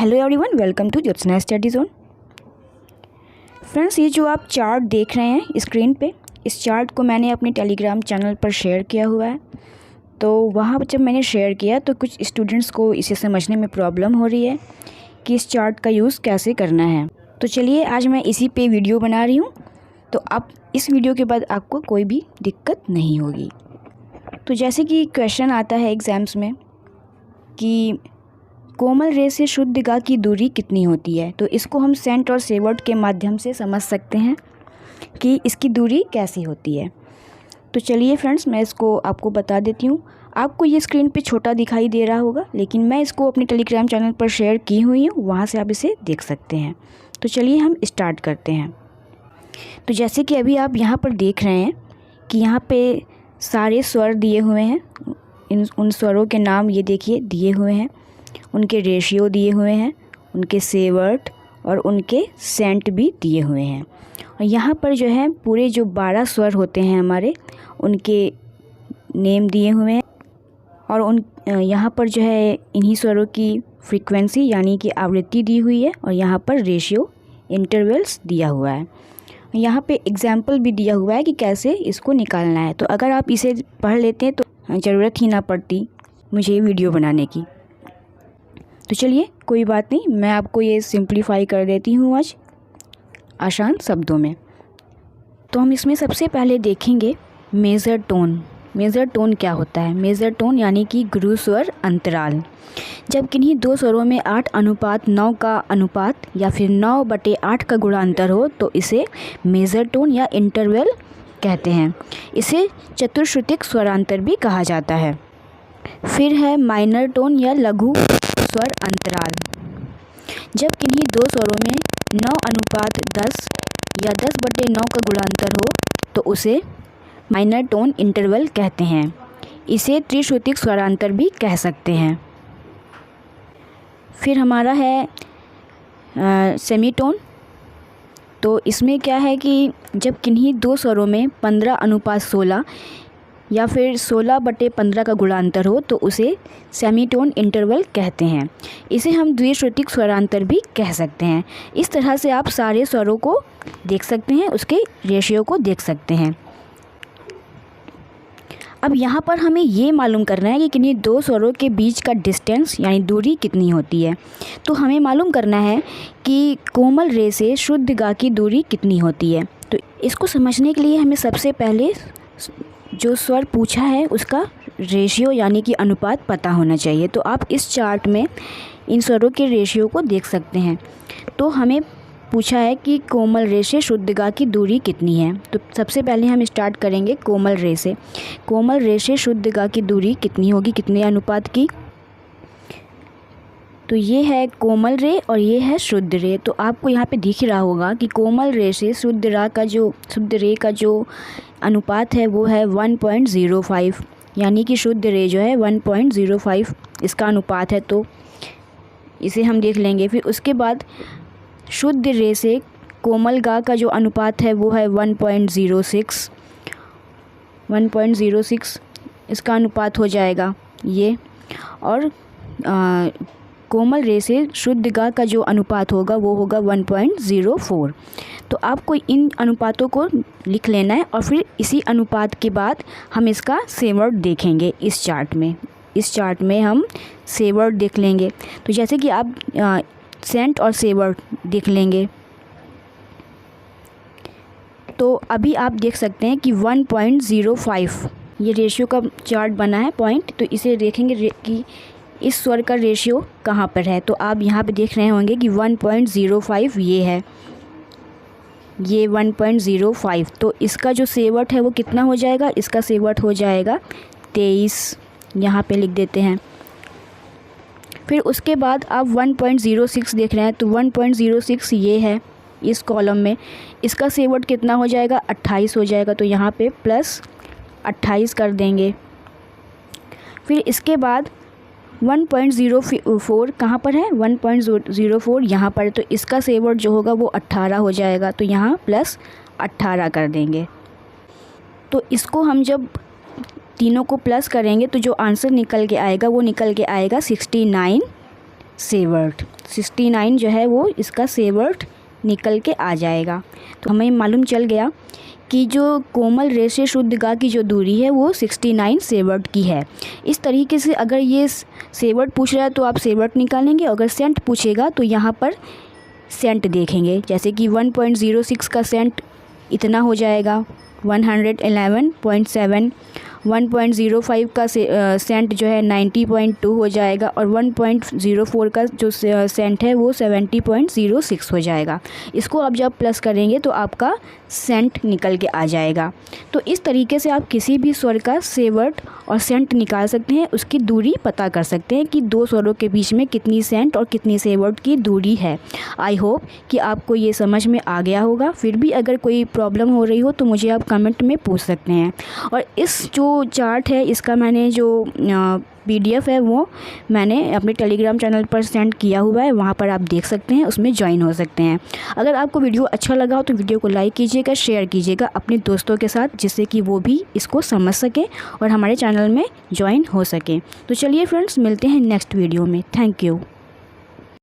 Hello everyone, welcome to Jyotsna study zone. Friends, ये जो आप चार्ट देख रहे हैं स्क्रीन पे, इस चार्ट को मैंने अपने टेलीग्राम चैनल पर शेयर किया हुआ है। तो वहाँ पर जब मैंने शेयर किया तो कुछ स्टूडेंट्स को इसे समझने में प्रॉब्लम हो रही है कि इस चार्ट का यूज़ कैसे करना है। तो चलिए आज मैं इसी पे वीडियो बना रही हूँ, तो आप इस वीडियो के बाद आपको कोई भी दिक्कत नहीं होगी। तो जैसे कि क्वेश्चन आता है एग्ज़ाम्स में कि कोमल रे से शुद्ध गा की दूरी कितनी होती है, तो इसको हम सेंट और सेवर्ट के माध्यम से समझ सकते हैं कि इसकी दूरी कैसी होती है। तो चलिए फ्रेंड्स, मैं इसको आपको बता देती हूँ। आपको ये स्क्रीन पे छोटा दिखाई दे रहा होगा, लेकिन मैं इसको अपने टेलीग्राम चैनल पर शेयर की हुई हूँ, वहाँ से आप इसे देख सकते हैं। तो चलिए हम स्टार्ट करते हैं। तो जैसे कि अभी आप यहाँ पर देख रहे हैं कि यहाँ पे सारे स्वर दिए हुए हैं। उन स्वरों के नाम ये देखिए दिए हुए हैं, उनके रेशियो दिए हुए हैं, उनके सेवर्ट और उनके सेंट भी दिए हुए हैं। और यहाँ पर जो है पूरे जो 12 स्वर होते हैं हमारे, उनके नेम दिए हुए हैं। और यहाँ पर जो है इन्हीं स्वरों की फ्रीक्वेंसी यानी कि आवृत्ति दी हुई है, और यहाँ पर रेशियो इंटरवल्स दिया हुआ है। यहाँ पे एग्जाम्पल भी दिया हुआ है कि कैसे इसको निकालना है। तो अगर आप इसे पढ़ लेते हैं तो ज़रूरत ही ना पड़ती मुझे वीडियो बनाने की। तो चलिए कोई बात नहीं, मैं आपको ये सिंप्लीफाई कर देती हूँ आज आसान शब्दों में। तो हम इसमें सबसे पहले देखेंगे मेजर टोन। मेजर टोन क्या होता है? मेजर टोन यानी कि गुरु स्वर अंतराल। जब किन्हीं दो स्वरों में 8:9 का अनुपात या फिर 9/8 का गुणांतर हो तो इसे मेजर टोन या इंटरवल कहते हैं। इसे चतुश्रुतिक स्वरांतर भी कहा जाता है। फिर है माइनर टोन या लघु स्वर अंतराल। जब किन्हीं दो स्वरों में 9:10 या 10/9 का गुणांतर हो तो उसे माइनर टोन इंटरवल कहते हैं। इसे त्रिश्रुतिक स्वरांतर भी कह सकते हैं। फिर हमारा है सेमीटोन। तो इसमें क्या है कि जब किन्हीं दो स्वरों में 15:16 या फिर 16/15 का गुणांतर हो तो उसे सेमीटोन इंटरवल कहते हैं। इसे हम द्विश्रुतिक स्वरांतर भी कह सकते हैं। इस तरह से आप सारे स्वरों को देख सकते हैं, उसके रेशियो को देख सकते हैं। अब यहाँ पर हमें ये मालूम करना है कि किन्हीं दो स्वरों के बीच का डिस्टेंस यानी दूरी कितनी होती है। तो हमें मालूम करना है कि कोमल रे से शुद्ध गा की दूरी कितनी होती है। तो इसको समझने के लिए हमें सबसे पहले जो स्वर पूछा है उसका रेशियो यानी कि अनुपात पता होना चाहिए। तो आप इस चार्ट में इन स्वरों के रेशियो को देख सकते हैं। तो हमें पूछा है कि कोमल रे से शुद्ध गा की दूरी कितनी है। तो सबसे पहले हम स्टार्ट करेंगे कोमल रे से। कोमल रे से शुद्ध गा की दूरी कितनी होगी, कितने अनुपात की? तो ये है कोमल रे और ये है शुद्ध रे। तो आपको यहाँ पे दिख रहा होगा कि कोमल रे से शुद्ध रे का जो अनुपात है वो है 1.05, यानी कि शुद्ध रे जो है 1.05 इसका अनुपात है। तो इसे हम देख लेंगे। फिर उसके बाद शुद्ध रे से कोमल गा का जो अनुपात है वो है 1.06 इसका अनुपात हो जाएगा ये। और कोमल रे से शुद्ध गा का जो अनुपात होगा वो होगा 1.04। तो आपको इन अनुपातों को लिख लेना है और फिर इसी अनुपात के बाद हम इसका सेवर्ट देखेंगे इस चार्ट में। इस चार्ट में हम सेवर्ट देख लेंगे। तो जैसे कि आप सेंट और सेवर्ट देख लेंगे, तो अभी आप देख सकते हैं कि 1.05 ये रेशियो का चार्ट बना है पॉइंट। तो इसे देखेंगे कि इस स्वर का रेशियो कहाँ पर है। तो आप यहाँ पे देख रहे होंगे कि 1.05 ये है, ये 1.05। तो इसका जो सेवर्ट है वो कितना हो जाएगा? इसका सेवर्ट हो जाएगा 23, यहाँ पे लिख देते हैं। फिर उसके बाद आप 1.06 देख रहे हैं, तो 1.06 ये है इस कॉलम में। इसका सेवर्ट कितना हो जाएगा? 28 हो जाएगा। तो यहाँ पे प्लस 28 कर देंगे। फिर इसके बाद 1.04 कहाँ पर है? 1.04 यहाँ पर। तो इसका सेवर्ट जो होगा वो 18 हो जाएगा। तो यहाँ प्लस 18 कर देंगे। तो इसको हम जब तीनों को प्लस करेंगे तो जो आंसर निकल के आएगा वो निकल के आएगा 69 सेवर्ट 69 जो है वो इसका सेवर्ट निकल के आ जाएगा। तो हमें मालूम चल गया कि जो कोमल रेशे शुद्ध गा की जो दूरी है वो 69 सेवर्ट की है। इस तरीके से अगर ये सेवर्ट पूछ रहा है तो आप सेवर्ट निकालेंगे, अगर सेंट पूछेगा तो यहाँ पर सेंट देखेंगे। जैसे कि 1.06 का सेंट इतना हो जाएगा 111.7, 1.05 का सेंट जो है 90.2 हो जाएगा और 1.04 का जो सेंट है वो 70.06 हो जाएगा। इसको आप जब प्लस करेंगे तो आपका सेंट निकल के आ जाएगा। तो इस तरीके से आप किसी भी स्वर का सेवर्ट और सेंट निकाल सकते हैं, उसकी दूरी पता कर सकते हैं कि दो स्वरों के बीच में कितनी सेंट और कितनी सेवर्ट की दूरी है। आई होप कि आपको ये समझ में आ गया होगा। फिर भी अगर कोई प्रॉब्लम हो रही हो तो मुझे आप कमेंट में पूछ सकते हैं। और इस जो चार्ट है इसका मैंने जो PDF है वो मैंने अपने टेलीग्राम चैनल पर सेंड किया हुआ है, वहाँ पर आप देख सकते हैं, उसमें ज्वाइन हो सकते हैं। अगर आपको वीडियो अच्छा लगा हो तो वीडियो को लाइक कीजिएगा, शेयर कीजिएगा अपने दोस्तों के साथ, जिससे कि वो भी इसको समझ सकें और हमारे चैनल में ज्वाइन हो सकें। तो चलिए फ्रेंड्स, मिलते हैं नेक्स्ट वीडियो में। Thank you.